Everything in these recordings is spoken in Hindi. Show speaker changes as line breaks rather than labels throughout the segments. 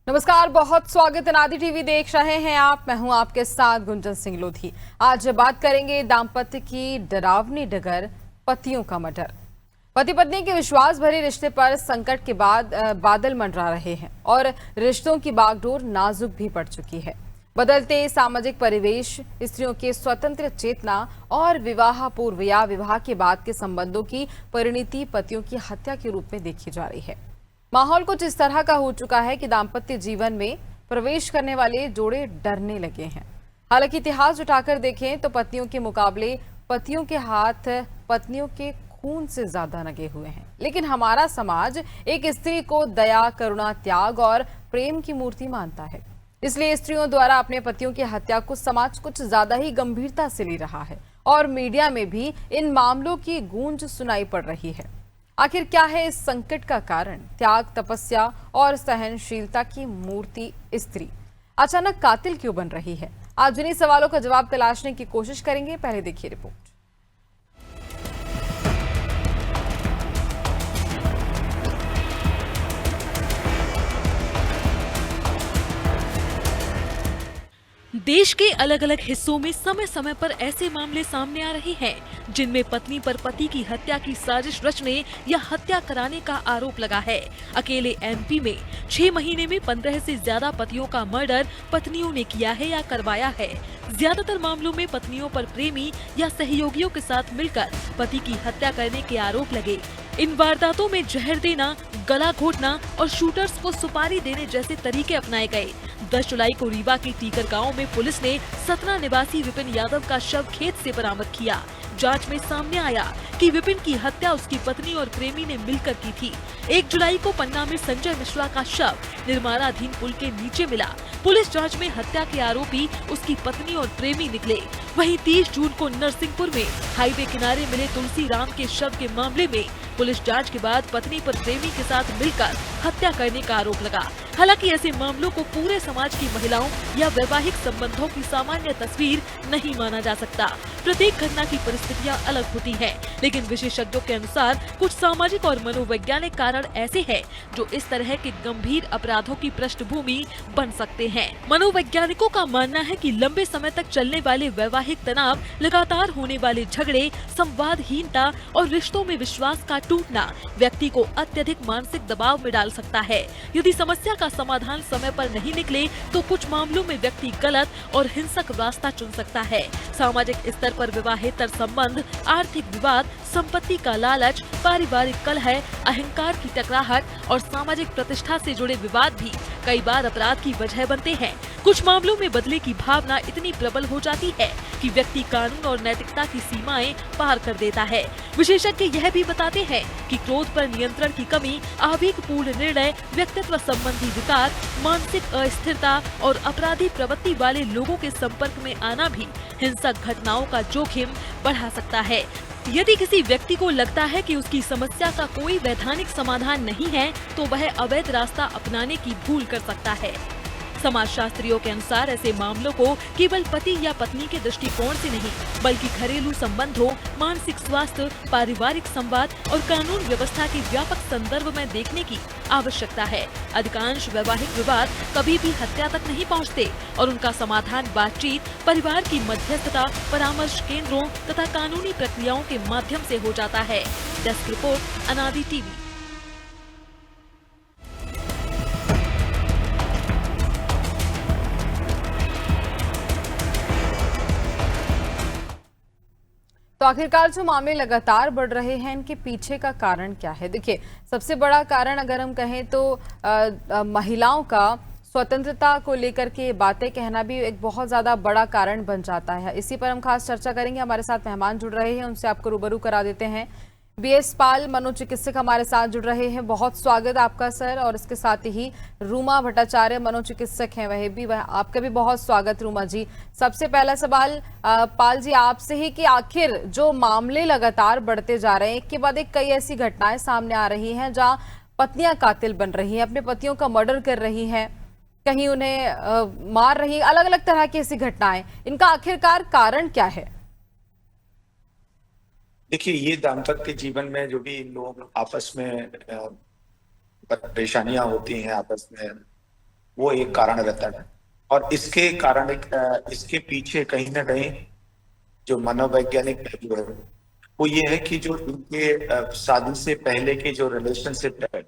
नमस्कार, बहुत स्वागत है। नादी टीवी देख रहे हैं आप। मैं हूं आपके साथ गुंजन सिंह लोधी। आज बात करेंगे दाम्पत्य की डरावनी डगर, पतियों का मर्डर। पति पत्नी के विश्वास भरे रिश्ते पर संकट के बाद बादल मंडरा रहे हैं और रिश्तों की बागडोर नाजुक भी पड़ चुकी है। बदलते सामाजिक परिवेश, स्त्रियों के स्वतंत्र चेतना और विवाह पूर्व या विवाह के बाद के संबंधों की परिणति पतियों की हत्या के रूप में देखी जा रही है। माहौल कुछ इस तरह का हो चुका है कि दाम्पत्य जीवन में प्रवेश करने वाले जोड़े डरने लगे हैं। हालांकि इतिहास उठाकर देखें तो पत्नियों के मुकाबले पतियों के हाथ पत्नियों के खून से ज्यादा लगे हुए हैं। लेकिन हमारा समाज एक स्त्री को दया, करुणा, त्याग और प्रेम की मूर्ति मानता है। इसलिए स्त्रियों द्वारा अपने पतियों की हत्या को समाज कुछ ज्यादा ही गंभीरता से ले रहा है और मीडिया में भी इन मामलों की गूंज सुनाई पड़ रही है। आखिर क्या है इस संकट का कारण? त्याग, तपस्या और सहनशीलता की मूर्ति स्त्री अचानक कातिल क्यों बन रही है? आज इन्हीं सवालों का जवाब तलाशने की कोशिश करेंगे। पहले देखिए रिपोर्ट।
देश के अलग अलग हिस्सों में समय समय पर ऐसे मामले सामने आ रहे हैं जिनमें पत्नी पर पति की हत्या की साजिश रचने या हत्या कराने का आरोप लगा है। अकेले एमपी में 6 महीने में 15 से ज्यादा पतियों का मर्डर पत्नियों ने किया है या करवाया है। ज्यादातर मामलों में पत्नियों पर प्रेमी या सहयोगियों के साथ मिलकर पति की हत्या करने के आरोप लगे। इन वारदातों में जहर देना, गला घोटना और शूटर्स को सुपारी देने जैसे तरीके अपनाए गए। 10 जुलाई को रीवा के टीकर गांव में पुलिस ने सतना निवासी विपिन यादव का शव खेत से बरामद किया। जांच में सामने आया कि विपिन की हत्या उसकी पत्नी और प्रेमी ने मिलकर की थी। 1 जुलाई को पन्ना में संजय मिश्रा का शव निर्माणाधीन पुल के नीचे मिला। पुलिस जांच में हत्या के आरोपी उसकी पत्नी और प्रेमी निकले। वहीं 30 जून को नरसिंहपुर में हाईवे किनारे मिले तुलसी राम के शव के मामले में पुलिस जांच के बाद पत्नी पर प्रेमी के साथ मिलकर हत्या करने का आरोप लगा। हालांकि ऐसे मामलों को पूरे समाज की महिलाओं या वैवाहिक संबंधों की सामान्य तस्वीर नहीं माना जा सकता। प्रत्येक घटना की परिस्थितियां अलग होती हैं, लेकिन विशेषज्ञों के अनुसार कुछ सामाजिक और मनोवैज्ञानिक कारण ऐसे हैं जो इस तरह के गंभीर अपराधों की पृष्ठभूमि बन सकते हैं। मनोवैज्ञानिकों का मानना है कि लंबे समय तक चलने वाले वैवाहिक तनाव, लगातार होने वाले झगड़े, संवादहीनता और रिश्तों में विश्वास का टूटना व्यक्ति को अत्यधिक मानसिक दबाव में डाल सकता है। यदि समस्या का समाधान समय पर नहीं निकले तो कुछ मामलों में व्यक्ति गलत और हिंसक रास्ता चुन सकता है। सामाजिक स्तर पर विवाहेतर संबंध, आर्थिक विवाद, संपत्ति का लालच, पारिवारिक कलह, अहंकार की टकराहट और सामाजिक प्रतिष्ठा से जुड़े विवाद भी कई बार अपराध की वजह बनते हैं। कुछ मामलों में बदले की भावना इतनी प्रबल हो जाती है कि व्यक्ति कानून और नैतिकता की सीमाएं पार कर देता है। विशेषज्ञ यह भी बताते हैं कि क्रोध पर नियंत्रण की कमी, आवेगपूर्ण निर्णय, व्यक्तित्व संबंधी विकार, मानसिक अस्थिरता और अपराधी प्रवृत्ति वाले लोगों के संपर्क में आना भी हिंसक घटनाओं का जोखिम बढ़ा सकता है। यदि किसी व्यक्ति को लगता है कि उसकी समस्या का कोई वैधानिक समाधान नहीं है, तो वह अवैध रास्ता अपनाने की भूल कर सकता है। समाजशास्त्रियों के अनुसार ऐसे मामलों को केवल पति या पत्नी के दृष्टिकोण से नहीं, बल्कि घरेलू संबंधों, मानसिक स्वास्थ्य, पारिवारिक संवाद और कानून व्यवस्था के व्यापक संदर्भ में देखने की आवश्यकता है। अधिकांश वैवाहिक विवाद कभी भी हत्या तक नहीं पहुंचते और उनका समाधान बातचीत, परिवार की मध्यस्थता, परामर्श केंद्रों तथा कानूनी प्रक्रियाओं के माध्यम से हो जाता है। डेस्क रिपोर्ट, अनादि टीवी।
तो आखिरकार जो मामले लगातार बढ़ रहे हैं, इनके पीछे का कारण क्या है? देखिए, सबसे बड़ा कारण अगर हम कहें तो महिलाओं का स्वतंत्रता को लेकर के बातें कहना भी एक बहुत ज्यादा बड़ा कारण बन जाता है। इसी पर हम खास चर्चा करेंगे। हमारे साथ मेहमान जुड़ रहे हैं, उनसे आपको रूबरू करा देते हैं। बीएस पाल, मनोचिकित्सक हमारे साथ जुड़ रहे हैं। बहुत स्वागत आपका सर। और इसके साथ ही रूमा भट्टाचार्य, मनोचिकित्सक हैं, वह आपका भी बहुत स्वागत रूमा जी। सबसे पहला सवाल पाल जी आपसे ही कि आखिर जो मामले लगातार बढ़ते जा रहे हैं, एक के बाद एक कई ऐसी घटनाएं सामने आ रही हैं जहां पत्नियां कातिल बन रही हैं, अपने पतियों का मर्डर कर रही हैं, कहीं उन्हें मार रही, अलग अलग तरह की ऐसी घटनाएं, इनका आखिरकार कारण क्या है?
देखिए, ये दाम्पत्य जीवन में जो भी लोग आपस में परेशानियां होती हैं, आपस में वो एक कारण रहता है। और इसके कारण इसके पीछे कहीं ना कहीं जो मनोवैज्ञानिक पहलू है वो ये है कि जो इनके शादी से पहले के जो रिलेशनशिप है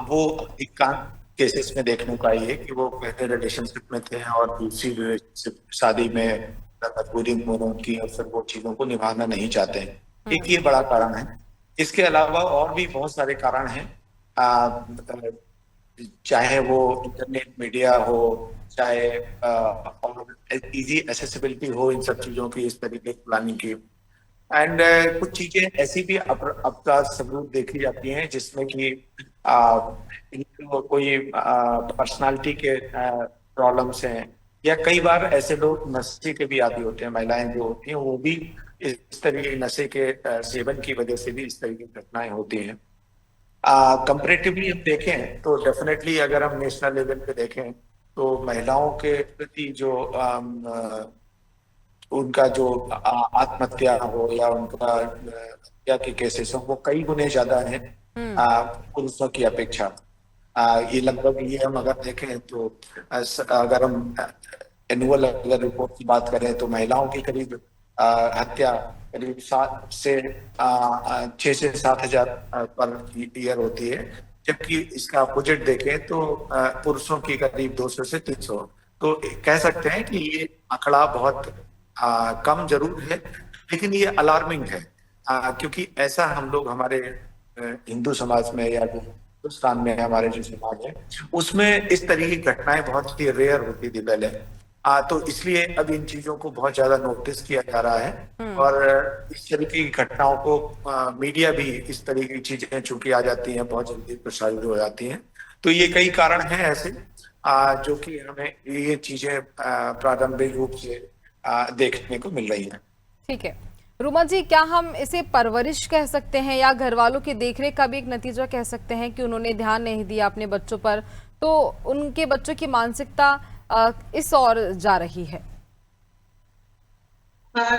वो अधिकांश केसेस में देखने को आई है कि वो पहले रिलेशनशिप में थे और दूसरी रिलेशनशिप शादी में मजबूरी होने की और फिर वो चीजों को निभाना नहीं चाहते हैं। एक ये बड़ा कारण है। इसके अलावा और भी बहुत सारे कारण हैं। चाहे वो इंटरनेट मीडिया हो, चाहे और इजी एसेसिबिलिटी हो इन सब चीजों की, इस तरीके की प्लानिंग की। एंड कुछ चीजें ऐसी भी अपराध सबूत देखी जाती हैं जिसमें कि इनको कोई पर्सनालिटी के प्रॉब्लम्स हैं, या कई बार ऐसे लोग नशे के भी आदी होते हैं। महिलाएं जो होती हैं वो भी इस तरह के नशे के सेवन की वजह से भी इस तरह की घटनाएं होती हैं। कंपैरेटिवली हम देखें तो डेफिनेटली अगर हम नेशनल लेवल पे देखें तो महिलाओं के प्रति जो उनका जो आत्महत्या हो या उनका हत्या के केसेस हो वो कई गुने ज्यादा है पुरुषों की अपेक्षा। ये लगभग ये हम अगर देखें तो अगर हम एनुअल अगर रिपोर्ट की बात करें तो महिलाओं की करीब हत्या करीब 6 से 7 हजार पर ईयर होती है, जबकि इसका अपोजिट देखें तो पुरुषों की करीब 200 से 300। तो कह सकते हैं कि ये आंकड़ा बहुत कम जरूर है, लेकिन ये अलार्मिंग है। क्योंकि ऐसा हम लोग हमारे हिंदू समाज में या हिंदुस्तान में हमारे जो समाज है उसमें इस तरह की घटनाएं बहुत ही रेयर होती थी पहले। तो इसलिए अब इन चीजों को बहुत ज्यादा नोटिस किया जा रहा है और इस तरीके की घटनाओं को मीडिया भी इस तरह की चीजें चूंकि आ जाती हैं बहुत जल्दी प्रसारित हो जाती हैं। तो ये कई कारण हैं ऐसे जो कि हमें ये चीजें प्रारंभिक रूप से देखने को मिल रही है।
ठीक है रूमा जी, क्या हम इसे परवरिश कह सकते हैं या घर वालों की देखरेख का भी एक नतीजा कह सकते हैं कि उन्होंने ध्यान नहीं दिया अपने बच्चों पर, तो उनके बच्चों की मानसिकता इस ओर जा रही है?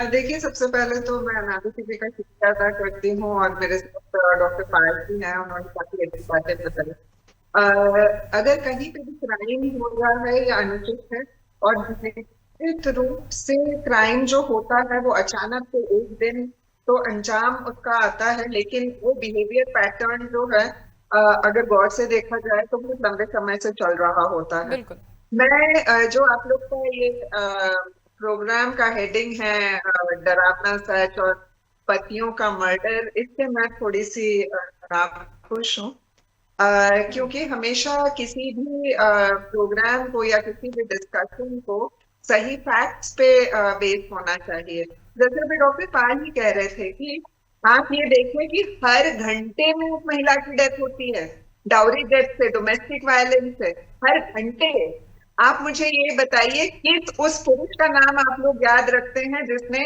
देखिए, सबसे पहले तो मैं नाभी टीवी का शुक्रिया अदा करती हूँ और मेरे साथ डॉक्टर पायल जी हैं, उन्होंने काफी अच्छी बातें बताई। अगर कहीं पे भी क्राइम हो रहा है या अनुचित है और निश्चित रूप से क्राइम जो होता है वो अचानक से एक दिन तो अंजाम उसका आता है, लेकिन वो बिहेवियर पैटर्न जो है अगर गौर से देखा जाए तो बहुत लंबे समय से चल रहा होता है।
बिल्कुल।
मैं जो आप लोग का ये प्रोग्राम का हेडिंग है डरावना सच और पतियों का मर्डर, इससे मैं थोड़ी सी नाखुश हूँ, क्योंकि हमेशा किसी भी प्रोग्राम को या किसी भी डिस्कशन को सही फैक्ट्स पे बेस होना चाहिए। जैसे अभी डॉक्टर पाल ही कह रहे थे कि आप ये देखें कि हर घंटे में उस महिला की डेथ होती है, डाउरी डेथ से, डोमेस्टिक वायलेंस से, हर घंटे। आप मुझे ये बताइए किस उस पुरुष का नाम आप लोग याद रखते हैं जिसने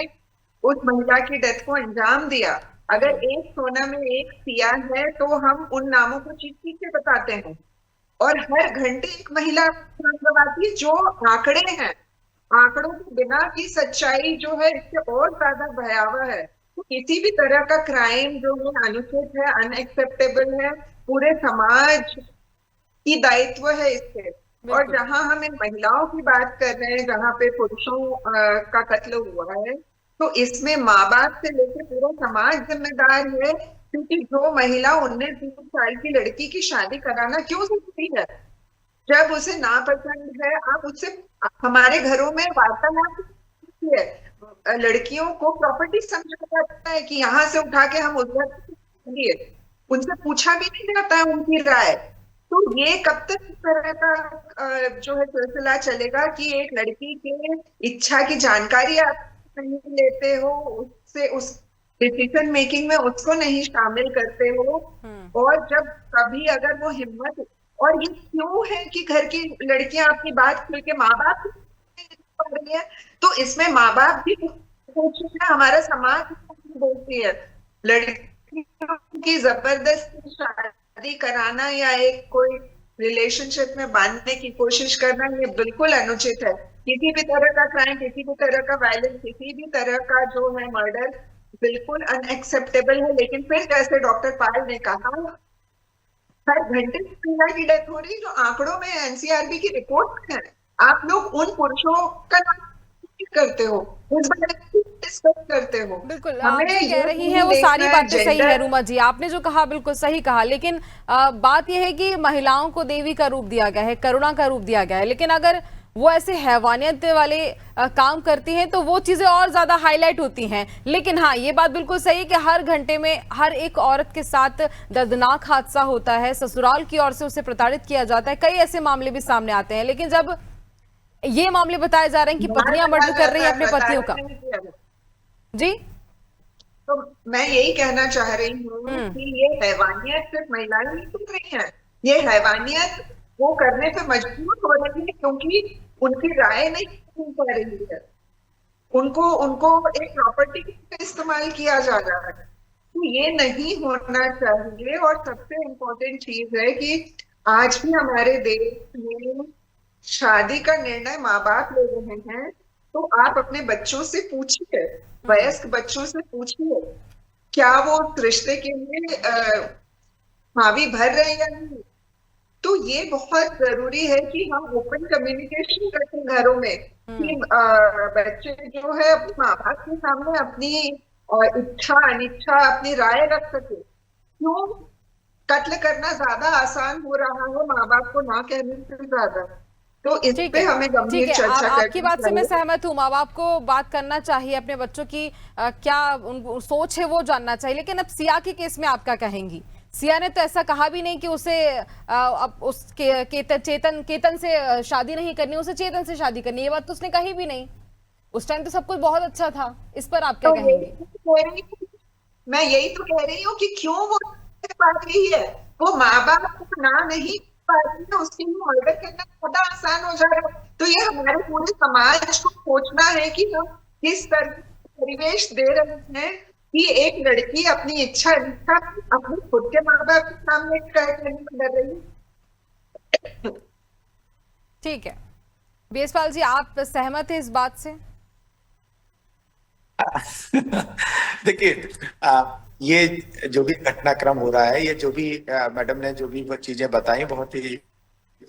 उस महिला की डेथ को अंजाम दिया? अगर एक सोना में एक सिया है तो हम उन नामों को चीख चीख के बताते हैं, और हर घंटे एक महिला आती है। जो आंकड़े हैं, आंकड़ों के बिना की सच्चाई जो है इससे और ज्यादा भयावह है। तो किसी भी तरह का क्राइम जो है अनुचित है, अनएक्सेप्टेबल है, पूरे समाज की दायित्व है इससे। और जहां हम इन महिलाओं की बात कर रहे हैं जहां पे पुरुषों का कत्ल हुआ है, तो इसमें माँ बाप से लेकर पूरा समाज जिम्मेदार है, क्योंकि जो महिला 19-20 साल की लड़की की शादी कराना क्यों सोचती है? जब उसे नापसंद है, आप उससे, हमारे घरों में वार्तालाप है, लड़कियों को प्रॉपर्टी समझा जाता है कि यहाँ से उठा के हम उधर दिए, उनसे पूछा भी नहीं जाता है उनकी राय। तो ये कब तक इस तरह का जो है सिलसिला चलेगा कि एक लड़की के इच्छा की जानकारी आप नहीं लेते हो, उससे उस डिसीजन मेकिंग में उसको नहीं शामिल करते हो, और जब कभी अगर वो हिम्मत, और ये क्यों है कि घर की लड़कियां आपकी बात खुल के माँ बाप पढ़ रही है, तो इसमें माँ बाप भी हमारा समाज बोलती है लड़कियों की जबरदस्ती शादी कराना या एक कोई रिलेशनशिप में बांधने की कोशिश करना, ये बिल्कुल अनुचित है। किसी भी तरह का क्राइम, किसी भी तरह का वायलेंस, किसी भी तरह का जो है मर्डर बिल्कुल अनएक्सेप्टेबल है। लेकिन फिर जैसे डॉक्टर पाल ने कहा हर घंटे महिला की डेथ हो रही, जो आंकड़ों में एनसीआरबी की रिपोर्ट है। आप लोग उन पुरुषों का नाम करते हो, उस बारे में डिस्कस करते हो।
बिल्कुल,
हमें
आप जो कह
ये
रही हैं
नहीं
वो सारी
देखना है
बातें सही है रूमा जी, आपने जो कहा बिल्कुल सही कहा, लेकिन बात यह है कि महिलाओं को देवी का रूप दिया गया है, करुणा का रूप दिया गया है, लेकिन अगर वो ऐसे हैवानियत वाले काम करती हैं तो वो चीजें और ज्यादा हाईलाइट होती हैं। लेकिन हाँ, ये बात बिल्कुल सही है कि हर घंटे में हर एक औरत के साथ दर्दनाक हादसा होता है, ससुराल की ओर से उसे प्रताड़ित किया जाता है, कई ऐसे मामले भी सामने आते हैं। लेकिन जब ये मामले बताए जा रहे हैं कि
मार
पत्नियां
डाला
मर्डर कर रही
जाता
हैं
है,
अपने पतियों
बताया
का।
नहीं किया जाता।
जी।
तो मैं यही कहना चाह रही हूँ
हम्म।
कि ये हैवानियत सिर्फ महिलाएं नहीं कर रही हैं, ये हैवानियत वो करने पे मजबूर हो रही है क्योंकि उनकी राय नहीं सुन पा रही है। उनको उनको एक प्रॉपर्टी का इस्तेमाल किया जा रहा है। तो ये नहीं होना चाहिए। और सबसे इम्पोर्टेंट चीज है कि आज भी हमारे देश में शादी का निर्णय माँ बाप ले रहे हैं। तो आप अपने बच्चों से पूछिए, वयस्क बच्चों से पूछिए, क्या वो उस रिश्ते के लिए हामी भर रहे हैं या नहीं। तो ये बहुत जरूरी है कि हम ओपन कम्युनिकेशन रखें घरों में, कि बच्चे जो है अपने माँ बाप के सामने अपनी इच्छा अनिच्छा अपनी राय रख सके। क्यों कत्ल करना ज्यादा आसान हो रहा है माँ बाप को ना कहने से ज्यादा। तो इस
ठीक
पे
है,
हमें
ठीक
गंभीर
है,
चर्चा
आपकी
करनी
बात से मैं
चाहिए।
सहमत हूँ। माँ बाप को बात करना चाहिए, अपने बच्चों की क्या सोच है वो जानना चाहिए। लेकिन अब सिया के केस में आप क्या कहेंगी? सिया ने तो ऐसा कहा भी नहीं कि उसे अब केतन से शादी नहीं करनी, उसे चेतन से शादी करनी, ये बात तो उसने कही भी नहीं। उस टाइम तो सब कुछ बहुत अच्छा था। इस पर आप क्या
तो
कहेंगे?
मैं यही तो कह रही हूँ कि क्यों वो नहीं पा रही है। वो माँ बाप को ना नहीं पा रही है, उसके लिए मर्डर करना ज्यादा आसान हो जा रहा है। तो ये हमारे पूरे समाज को सोचना है कि हम किस तरह का परिवेश दे रहे हैं कि एक लड़की अपनी इच्छा अपने खुद के माँ बाप के सामने करने में डर रही है।
ठीक है, बीएसपाल जी, आप सहमत हैं इस बात से?
देखिए, ये जो भी घटनाक्रम हो रहा है, ये जो भी मैडम ने जो भी वो चीजें बताई, बहुत ही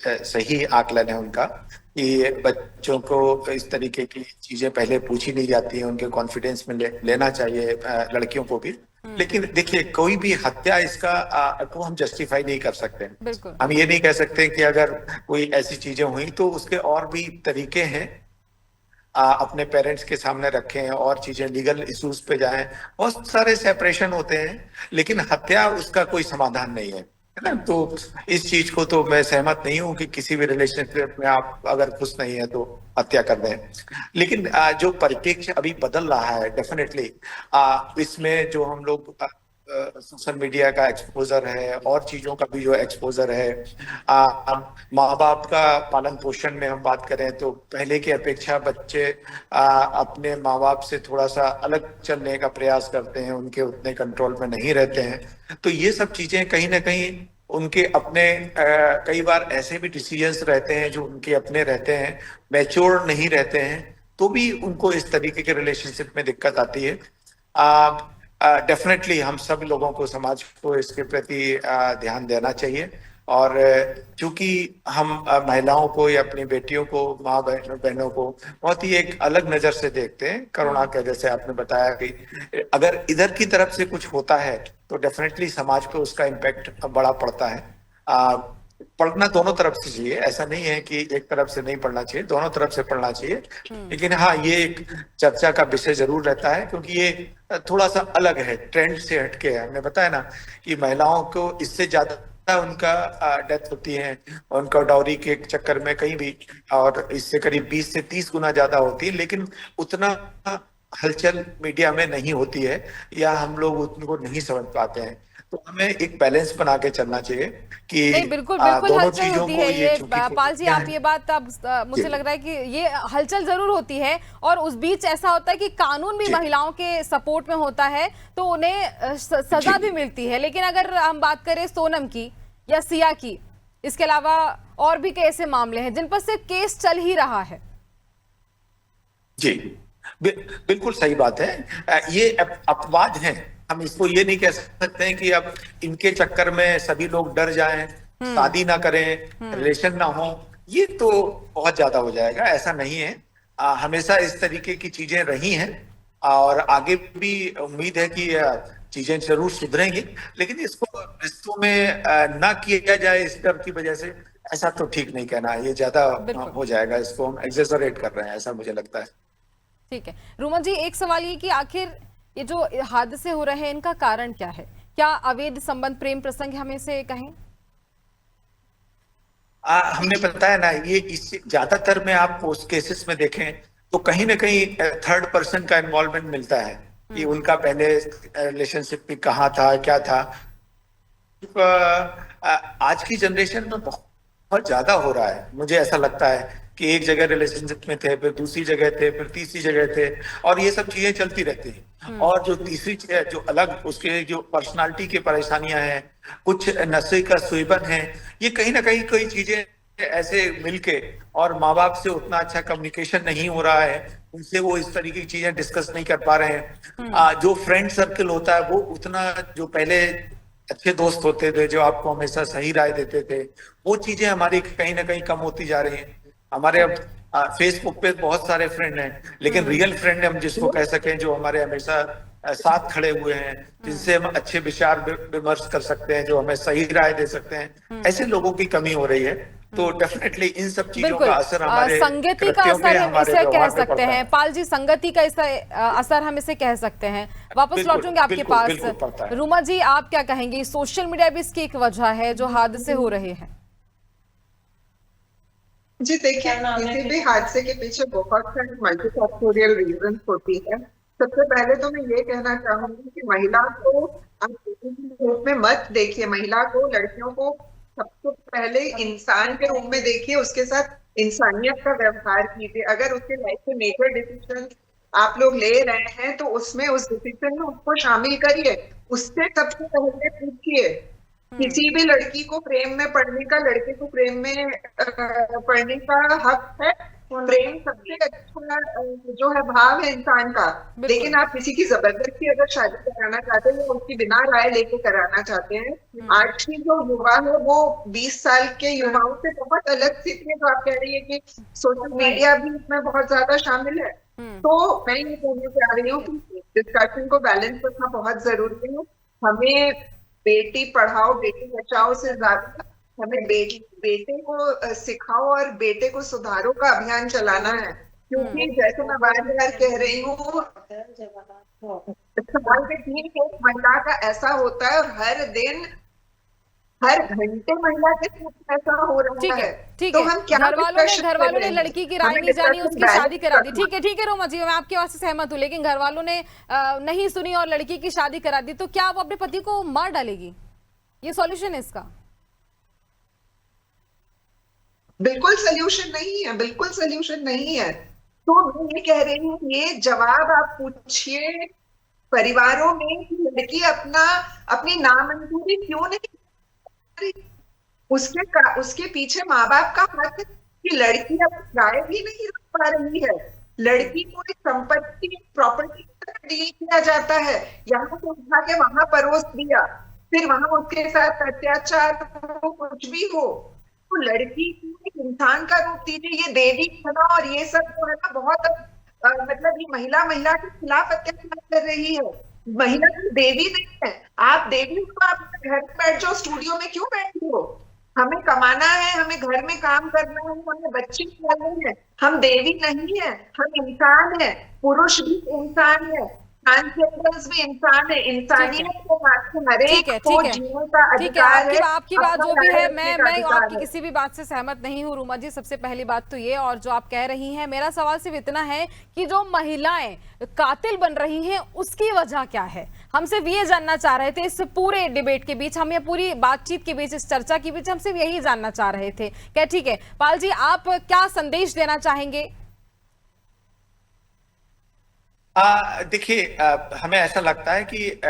सही आकलन है उनका, कि बच्चों को इस तरीके की चीजें पहले पूछी नहीं जाती हैं, उनके कॉन्फिडेंस में लेना चाहिए, लड़कियों को भी। लेकिन देखिए, कोई भी हत्या इसका को हम जस्टिफाई नहीं कर सकते।
बिल्कुल।
हम ये नहीं कह सकते कि अगर कोई ऐसी चीजें हुई तो उसके और भी तरीके हैं, अपने पेरेंट्स के सामने रखें और चीजें लीगल इश्यूज पे जाएं। बहुत सारे सेपरेशन होते हैं, लेकिन हत्या उसका कोई समाधान नहीं है ना। तो इस चीज को तो मैं सहमत नहीं हूं कि किसी भी रिलेशनशिप में आप अगर खुश नहीं है तो हत्या कर दें। लेकिन जो परिप्रेक्ष्य अभी बदल रहा है, डेफिनेटली इसमें जो हम लोग सोशल मीडिया का एक्सपोजर है और चीजों का भी जो एक्सपोजर है, माँ बाप का पालन पोषण में हम बात करें तो पहले की अपेक्षा बच्चे अपने माँ बाप से थोड़ा सा अलग चलने का प्रयास करते हैं, उनके उतने कंट्रोल में नहीं रहते हैं। तो ये सब चीजें कहीं ना कहीं उनके अपने कई बार ऐसे भी डिसीजंस रहते हैं जो उनके अपने रहते हैं, मैच्योर नहीं रहते हैं, तो भी उनको इस तरीके के रिलेशनशिप में दिक्कत आती है। डेफिनेटली हम सब लोगों को, समाज को इसके प्रति ध्यान देना चाहिए। और चूंकि हम महिलाओं को या अपनी बेटियों को, माँ बहनों को बहुत ही एक अलग नजर से देखते हैं, करुणा के, जैसे आपने बताया कि अगर इधर की तरफ से कुछ होता है तो डेफिनेटली समाज पे उसका इम्पैक्ट बड़ा पड़ता है। पढ़ना दोनों तरफ से चाहिए, ऐसा नहीं है कि एक तरफ से नहीं पढ़ना चाहिए, दोनों तरफ से पढ़ना चाहिए। लेकिन हाँ, ये एक चर्चा का विषय जरूर रहता है, क्योंकि ये थोड़ा सा अलग है, ट्रेंड से हटके है। हमने बताया ना कि महिलाओं को इससे ज्यादा उनका डेथ होती है, उनका डाउरी के चक्कर में कहीं भी, और इससे करीब 20 से 30 गुना ज्यादा होती है, लेकिन उतना हलचल मीडिया में नहीं होती है, या हम लोग उनको नहीं समझ पाते हैं। तो हमें एक बैलेंस बना के चलना चाहिए कि
नहीं, बिल्कुल बिल्कुल
दोनों
हलचल
चीजों
होती
को,
है ये।
चूंकि
पाल जी, आप ये बात, अब मुझे लग रहा है कि ये हलचल जरूर होती है, और उस बीच ऐसा होता है कि कानून भी महिलाओं के सपोर्ट में होता है, तो उन्हें सजा भी मिलती है। लेकिन अगर हम बात करें सोनम की या सिया की, इसके अलावा और भी कई ऐसे मामले हैं जिन पर से केस चल ही रहा है।
जी, बिल्कुल सही बात है। ये अपवाद हैं, हम इसको ये नहीं कह सकते हैं कि अब इनके चक्कर में सभी लोग डर जाएं, शादी ना करें, रिलेशन ना हो। ये तो बहुत ज्यादा हो जाएगा, ऐसा नहीं है। हमेशा इस तरीके की चीजें रही हैं और आगे भी उम्मीद है कि चीजें जरूर सुधरेंगी, लेकिन इसको रिश्तों में ना किया जाए इस डर की वजह से, ऐसा तो ठीक नहीं कहना। ये ज्यादा हो जाएगा, इसको हम एक्सेसरेट कर रहे हैं, ऐसा मुझे लगता है।
ठीक है रूमा जी, एक सवाल ये कि आखिर ये जो हादसे हो रहे हैं इनका कारण क्या है? क्या अवैध संबंध, प्रेम प्रसंग हम इसे कहें?
हमने बताया ना, ये इस ज्यादातर में आप पोस्ट केसेस में देखें तो कहीं ना कहीं थर्ड पर्सन का इन्वॉल्वमेंट मिलता है कि उनका पहले रिलेशनशिप में कहाँ था, क्या था। आज की जनरेशन में बहुत ज्यादा हो रहा है। मुझे ऐसा लगता है कि एक जगह रिलेशनशिप में थे, फिर दूसरी जगह थे, फिर तीसरी जगह थे, और ये सब चीजें चलती रहती हैं। और जो तीसरी चीज, जो अलग उसके जो पर्सनालिटी की परेशानियां हैं, कुछ नशे का सेवन है, ये कहीं ना कहीं कई चीजें ऐसे मिलके, और माँ बाप से उतना अच्छा कम्युनिकेशन नहीं हो रहा है, उनसे वो इस तरीके की चीजें डिस्कस नहीं कर पा रहे हैं। जो फ्रेंड सर्कल होता है वो उतना, जो पहले अच्छे दोस्त होते थे जो आपको हमेशा सही राय देते थे, वो चीजें हमारी कहीं ना कहीं कम होती जा रही हैं। हमारे अब फेसबुक पे बहुत सारे फ्रेंड हैं, लेकिन रियल फ्रेंड हम जिसको कह सकें, जो हमारे हमेशा साथ खड़े हुए हैं, जिनसे हम अच्छे विचार विमर्श कर सकते हैं, जो हमें सही राय दे सकते हैं, ऐसे लोगों की कमी हो रही है। तो डेफिनेटली इन सब चीजों का असर हमारे
संगति का असर हम इसे कह सकते हैं। पाल जी, संगति का असर हम इसे कह सकते हैं। वापस लौटूंगे आपके पास। रूमा जी, आप क्या कहेंगी? सोशल मीडिया भी इसकी एक वजह है जो हादसे हो रहे हैं।
जी देखिए, किसी भी हादसे के पीछे बहुत सारी मल्टीफैक्टोरियल रीजन होती है। सबसे पहले तो मैं ये कहना चाहूंगी कि महिला को आप रूप में मत देखिए, महिला को, लड़कियों को सबसे पहले इंसान के रूप में देखिए, उसके साथ इंसानियत का व्यवहार कीजिए। अगर उसके लाइफ के मेजर डिसीजन आप लोग ले रहे हैं तो उसमें, उस डिसीजन में उसको शामिल करिए। उससे सबसे पहले पूछिए। किसी भी लड़की को प्रेम में पढ़ने का, लड़के को प्रेम में पढ़ने का हक है। प्रेम सबसे अच्छा जो है भाव है इंसान का। लेकिन आप किसी की जबरदस्ती अगर शादी कराना चाहते हैं या उसकी बिना राय लेके कराना चाहते हैं, आज की जो युवा है वो 20 साल के युवाओं से बहुत अलग स्थिति है। तो आप कह रही है कि सोशल मीडिया भी इसमें बहुत ज्यादा शामिल है। तो मैं ये कहना चाह रही हूँ कि डिस्कशन को बैलेंस रखना बहुत जरूरी है। हमें बेटी पढ़ाओ बेटी बचाओ से ज्यादा हमें बेटे को सिखाओ और बेटे को सुधारो का अभियान चलाना है। क्योंकि जैसे मैं बार बार कह रही हूँ, साल में 3 केस महिला का ऐसा होता है और हर दिन, हर घंटे महिला के साथ ऐसा हो रहा है।
ठीक
तो
है,
हम क्या
घर वालों ने लड़की की राय नहीं जानी, उसकी शादी करा दी। ठीक है रोमा जी, मैं आपकी बात से सहमत हूँ, लेकिन घर वालों ने नहीं सुनी और लड़की की शादी करा दी, तो क्या वो अपने पति को मार डालेगी? ये सॉल्यूशन है इसका?
बिल्कुल सल्यूशन नहीं है, बिल्कुल सल्यूशन नहीं है। तो मैं ये कह रही हूँ, ये जवाब आप पूछिए परिवारों में कि लड़की अपनी नामंजूरी क्यों नहीं, उसके पीछे माँ बाप का हाथ है कि लड़की अब राय भी नहीं रख पा रही है। लड़की को संपत्ति, प्रॉपर्टी डील किया जाता है, यहाँ से उठा के वहां परोस दिया, फिर वहां उसके साथ अत्याचार हो, कुछ भी हो। तो लड़की को इंसान का रूप दीजिए। ये देवी बना और ये सब जो है ना, बहुत मतलब ये महिला के खिलाफ अत्याचार कर रही है। महिला की देवी नहीं है। आप देवी हो, आप घर में बैठ जाओ, स्टूडियो में क्यों बैठे हो? हमें कमाना है, हमें घर में काम करना है, हमें बच्चे पालने हैं। हम देवी नहीं है, हम इंसान है। पुरुष भी इंसान है, ट्रांसजेंडर्स भी इंसान है। इंसानियत को हरेक को जीने का अधिकार है।
आपकी बात जो भी है, मैं आपकी किसी भी बात से सहमत नहीं हूँ रूमा जी। सबसे पहली बात तो ये, और जो आप कह रही हैं, मेरा सवाल सिर्फ इतना है कि जो महिलाएं कातिल बन रही हैं उसकी वजह क्या है? हम सिर्फ ये जानना चाह रहे थे इस पूरे डिबेट के बीच, हम ये पूरी बातचीत के बीच, इस चर्चा के बीच हम सिर्फ यही जानना चाह रहे थे। क्या ठीक है पाल जी, आप क्या संदेश देना चाहेंगे?
देखिए, हमें ऐसा लगता है कि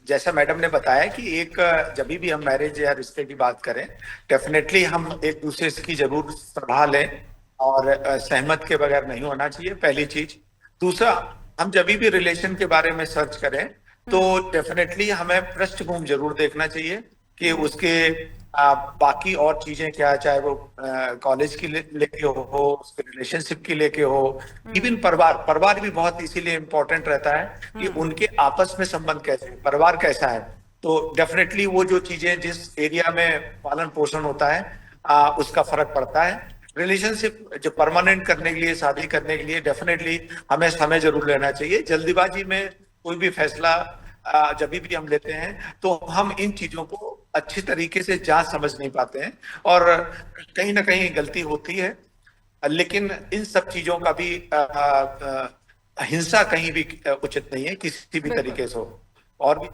जैसा मैडम ने बताया कि एक जब भी हम मैरिज या रिश्ते की बात करें, डेफिनेटली हम एक दूसरे की जरूर सलाह लें और सहमत के बगैर नहीं होना चाहिए, पहली चीज। दूसरा, हम जब भी रिलेशन के बारे में सर्च करें तो डेफिनेटली हमें पृष्ठभूमि जरूर देखना चाहिए कि उसके बाकी और चीजें क्या, चाहे वो कॉलेज की लेके हो, उसके रिलेशनशिप की लेके हो, इवन परिवार भी बहुत इसीलिए इम्पोर्टेंट रहता है कि उनके आपस में संबंध कैसे, परिवार कैसा है। तो डेफिनेटली वो जो चीजें जिस एरिया में पालन पोषण होता है उसका फर्क पड़ता है। रिलेशनशिप जो परमानेंट करने के लिए, शादी करने के लिए डेफिनेटली हमें समय जरूर लेना चाहिए। जल्दीबाजी में कोई भी फैसला जब भी हम लेते हैं तो हम इन चीजों को अच्छी तरीके से जांच समझ नहीं पाते हैं और कहीं ना कहीं गलती होती है। लेकिन इन सब चीजों का भी हिंसा कहीं भी उचित नहीं है, किसी भी तरीके से हो। और भी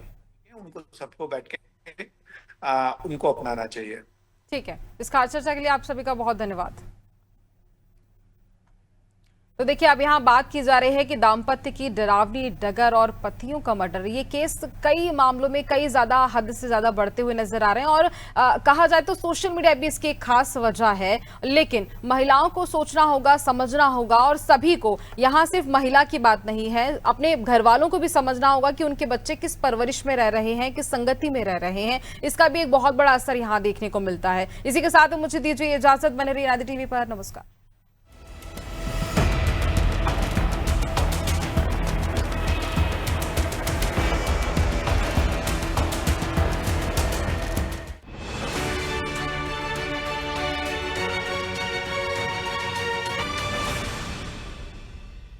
उनको सबको बैठ के उनको अपनाना चाहिए।
ठीक है, इस खास चर्चा के लिए आप सभी का बहुत धन्यवाद। तो देखिए, अब यहाँ बात की जा रही है कि दाम्पत्य की डरावनी डगर और पतियों का मर्डर, ये केस कई मामलों में कई ज्यादा हद से ज्यादा बढ़ते हुए नजर आ रहे हैं और कहा जाए तो सोशल मीडिया भी इसकी एक खास वजह है। लेकिन महिलाओं को सोचना होगा, समझना होगा और सभी को, यहाँ सिर्फ महिला की बात नहीं है, अपने घर वालों को भी समझना होगा कि उनके बच्चे किस परवरिश में रह रहे हैं, किस संगति में रह रहे हैं। इसका भी एक बहुत बड़ा असर यहाँ देखने को मिलता है। इसी के साथ मुझे दीजिए इजाजत। बने रहिए आदि टीवी पर। नमस्कार।